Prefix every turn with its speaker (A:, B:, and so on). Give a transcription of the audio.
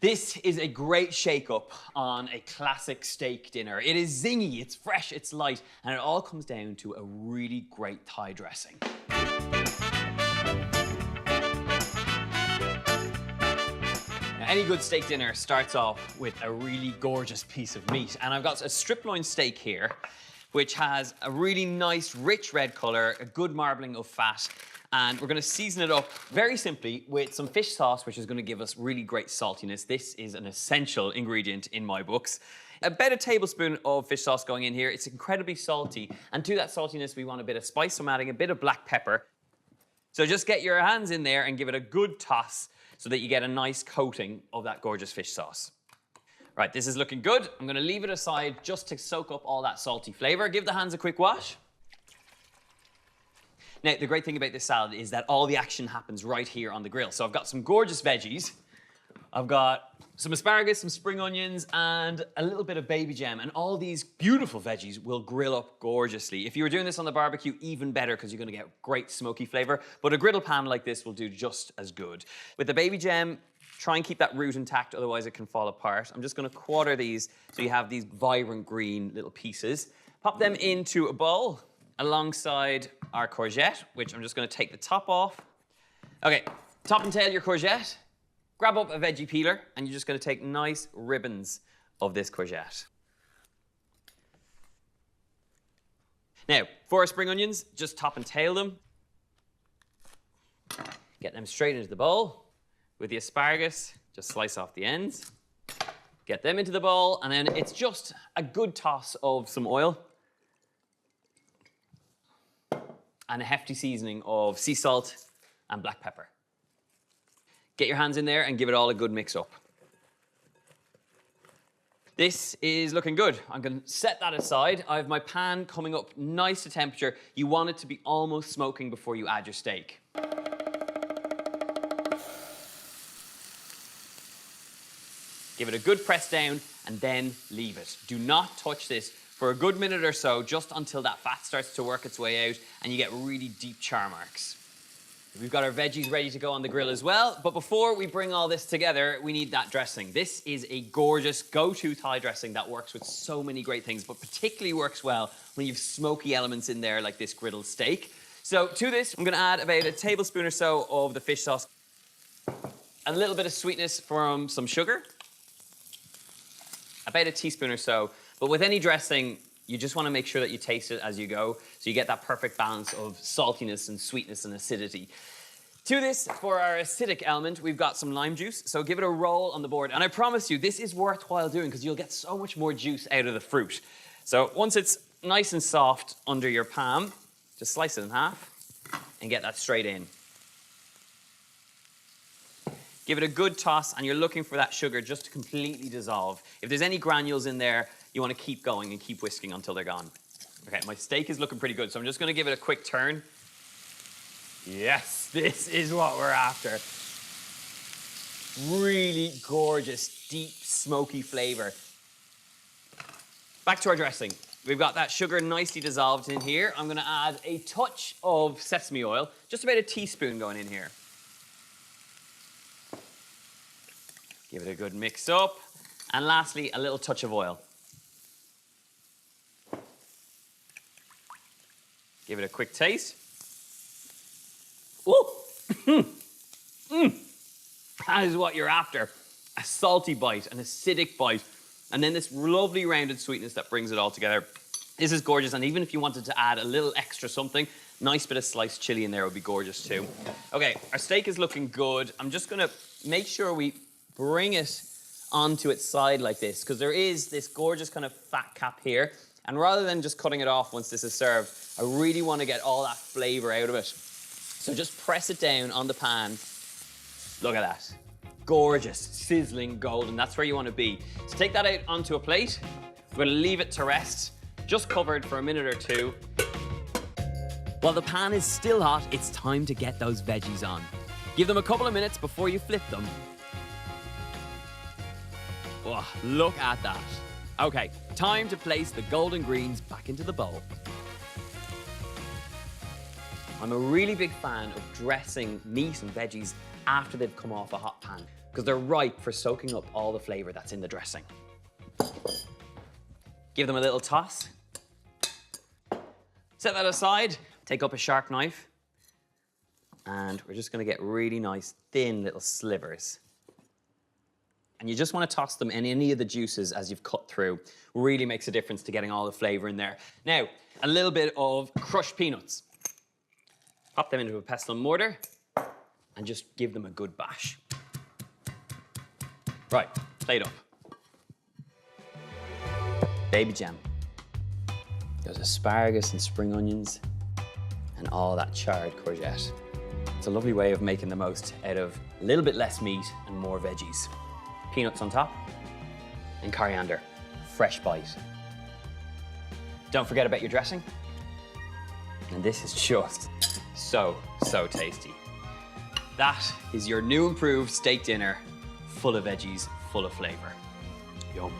A: This is a great shake-up on a classic steak dinner. It is zingy, it's fresh, it's light, and it all comes down to a really great Thai dressing. Now, any good steak dinner starts off with a really gorgeous piece of meat, and I've got a strip loin steak here, which has a really nice, rich red color, a good marbling of fat, and we're gonna season it up very simply with some fish sauce, which is gonna give us really great saltiness. This is an essential ingredient in my books. About a tablespoon of fish sauce going in here. It's incredibly salty, and to that saltiness, we want a bit of spice, so I'm adding a bit of black pepper. So just get your hands in there and give it a good toss so that you get a nice coating of that gorgeous fish sauce. Right, this is looking good. I'm gonna leave it aside just to soak up all that salty flavor. Give the hands a quick wash. Now, the great thing about this salad is that all the action happens right here on the grill. So I've got some gorgeous veggies. I've got some asparagus, some spring onions, and a little bit of baby jam. And all these beautiful veggies will grill up gorgeously. If you were doing this on the barbecue, even better, because you're gonna get great smoky flavor. But a griddle pan like this will do just as good. With the baby jam, try and keep that root intact, otherwise it can fall apart. I'm just gonna quarter these so you have these vibrant green little pieces. Pop them into a bowl alongside our courgette, which I'm just gonna take the top off. Okay, top and tail your courgette. Grab up a veggie peeler, and you're just gonna take nice ribbons of this courgette. Now, for our spring onions, just top and tail them. Get them straight into the bowl. With the asparagus, just slice off the ends. Get them into the bowl, and then it's just a good toss of some oil and a hefty seasoning of sea salt and black pepper. Get your hands in there and give it all a good mix up. This is looking good. I'm gonna set that aside. I have my pan coming up nice to temperature. You want it to be almost smoking before you add your steak. Give it a good press down and then leave it. Do not touch this for a good minute or so, just until that fat starts to work its way out and you get really deep char marks. We've got our veggies ready to go on the grill as well, but before we bring all this together, we need that dressing. This is a gorgeous go-to Thai dressing that works with so many great things, but particularly works well when you have smoky elements in there like this griddled steak. So to this, I'm gonna add about a tablespoon or so of the fish sauce, a little bit of sweetness from some sugar, about a teaspoon or so. But with any dressing, you just want to make sure that you taste it as you go, so you get that perfect balance of saltiness and sweetness and acidity. To this, for our acidic element, we've got some lime juice, so give it a roll on the board. And I promise you, this is worthwhile doing because you'll get so much more juice out of the fruit. So once it's nice and soft under your palm, just slice it in half and get that straight in. Give it a good toss, and you're looking for that sugar just to completely dissolve. If there's any granules in there, you want to keep going and keep whisking until they're gone. Okay, my steak is looking pretty good, so I'm just going to give it a quick turn. Yes, this is what we're after. Really gorgeous, deep, smoky flavor. Back to our dressing. We've got that sugar nicely dissolved in here. I'm going to add a touch of sesame oil, just about a teaspoon going in here. Give it a good mix up. And lastly, a little touch of oil. Give it a quick taste. Ooh! That is what you're after. A salty bite, an acidic bite, and then this lovely rounded sweetness that brings it all together. This is gorgeous, and even if you wanted to add a little extra something, nice bit of sliced chili in there would be gorgeous too. Okay, our steak is looking good. I'm just gonna make sure we bring it onto its side like this, because there is this gorgeous kind of fat cap here. And rather than just cutting it off once this is served, I really want to get all that flavor out of it. So just press it down on the pan. Look at that. Gorgeous, sizzling golden. That's where you want to be. So take that out onto a plate. We're going to leave it to rest, just covered for a minute or two. While the pan is still hot, it's time to get those veggies on. Give them a couple of minutes before you flip them. Oh, look at that. Okay, time to place the golden greens back into the bowl. I'm a really big fan of dressing meat and veggies after they've come off a hot pan because they're ripe for soaking up all the flavor that's in the dressing. Give them a little toss. Set that aside. Take up a sharp knife. And we're just gonna get really nice, thin little slivers. And you just wanna toss them in any of the juices as you've cut through. Really makes a difference to getting all the flavor in there. Now, a little bit of crushed peanuts. Pop them into a pestle and mortar and just give them a good bash. Right, plate up. Baby jam. There's asparagus and spring onions and all that charred courgette. It's a lovely way of making the most out of a little bit less meat and more veggies. Peanuts on top and coriander, fresh bite. Don't forget about your dressing. And this is just so tasty. That is your new improved steak dinner, full of veggies, full of flavor. Yum.